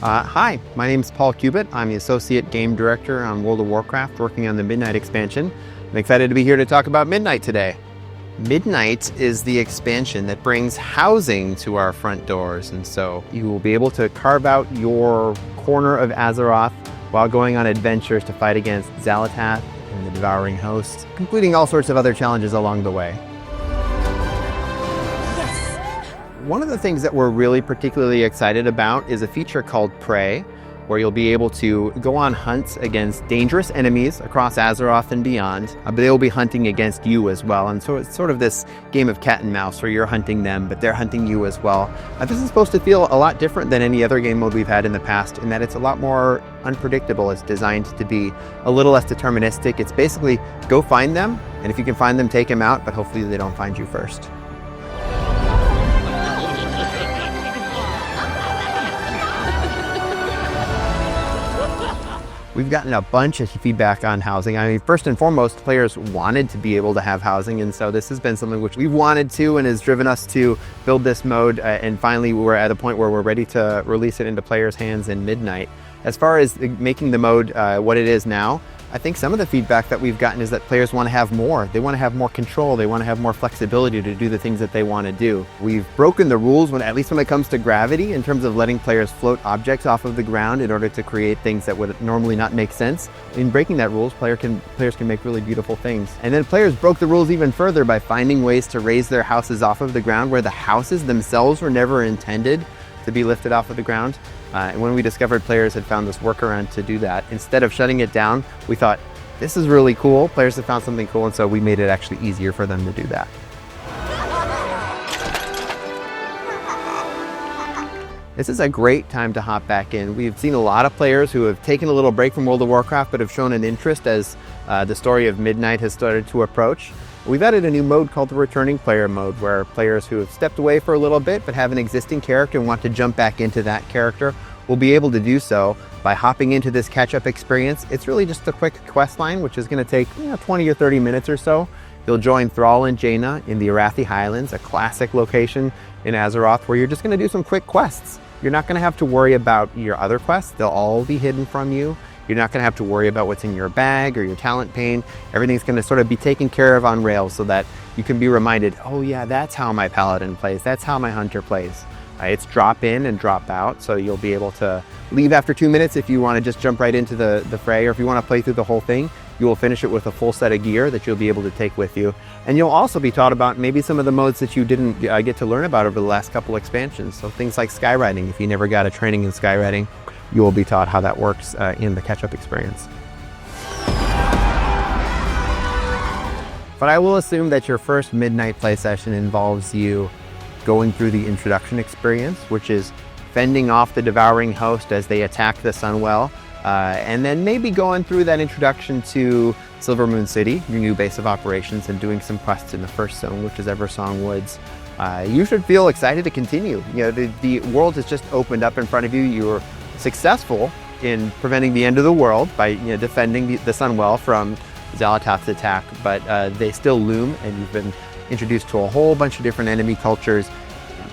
Hi, my name is Paul Kubit. I'm the Associate Game Director on World of Warcraft, working on the Midnight expansion. I'm excited to be here to talk about Midnight today. Midnight is the expansion that brings housing to our front doors, and so you will be able to carve out your corner of Azeroth while going on adventures to fight against Xal'atath and the Devouring Host, completing all sorts of other challenges along the way. One of the things that we're really particularly excited about is a feature called Prey, where you'll be able to go on hunts against dangerous enemies across Azeroth and beyond, but they will be hunting against you as well. And so it's sort of this game of cat and mouse where you're hunting them, but they're hunting you as well. This is supposed to feel a lot different than any other game mode we've had in the past, in that it's a lot more unpredictable. It's designed to be a little less deterministic. It's basically go find them, and if you can find them, take them out, but hopefully they don't find you first. We've gotten a bunch of feedback on housing. I mean, first and foremost, players wanted to be able to have housing, and so this has been something which we've wanted to and has driven us to build this mode, and finally we're at a point where we're ready to release it into players' hands in Midnight. As far as making the mode what it is now, I think some of the feedback that we've gotten is that players want to have more. They want to have more control. They want to have more flexibility to do the things that they want to do. We've broken the rules, at least when it comes to gravity, in terms of letting players float objects off of the ground in order to create things that would normally not make sense. In breaking that rules, players can make really beautiful things. And then players broke the rules even further by finding ways to raise their houses off of the ground where the houses themselves were never intended to be lifted off of the ground. And when we discovered players had found this workaround to do that, instead of shutting it down, we thought, this is really cool. Players have found something cool, and so we made it actually easier for them to do that. This is a great time to hop back in. We've seen a lot of players who have taken a little break from World of Warcraft but have shown an interest as the story of Midnight has started to approach. We've added a new mode called the Returning Player mode, where players who have stepped away for a little bit but have an existing character and want to jump back into that character will be able to do so by hopping into this catch-up experience. It's really just a quick quest line, which is going to take 20 or 30 minutes or so. You'll join Thrall and Jaina in the Arathi Highlands, a classic location in Azeroth, where you're just going to do some quick quests. You're not going to have to worry about your other quests. They'll all be hidden from you. You're not going to have to worry about what's in your bag or your talent pane. Everything's going to sort of be taken care of on rails so that you can be reminded, oh yeah, that's how my paladin plays. That's how my hunter plays. It's drop in and drop out, so you'll be able to leave after 2 minutes if you want to just jump right into the fray, or if you want to play through the whole thing, you will finish it with a full set of gear that you'll be able to take with you. And you'll also be taught about maybe some of the modes that you didn't get to learn about over the last couple expansions. So things like skywriting. If you never got a training in skywriting, you will be taught how that works in the catch-up experience. But I will assume that your first Midnight play session involves you going through the introduction experience, which is fending off the Devouring Host as they attack the Sunwell, and then maybe going through that introduction to Silvermoon City, your new base of operations, and doing some quests in the first zone, which is Eversong Woods. You should feel excited to continue. The world has just opened up in front of you. You're successful in preventing the end of the world by defending the Sunwell from Xal'atath's attack, but they still loom, and you've been introduced to a whole bunch of different enemy cultures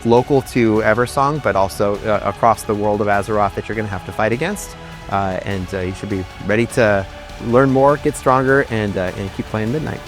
local to Eversong, but also across the world of Azeroth that you're going to have to fight against. And you should be ready to learn more, get stronger, and keep playing Midnight.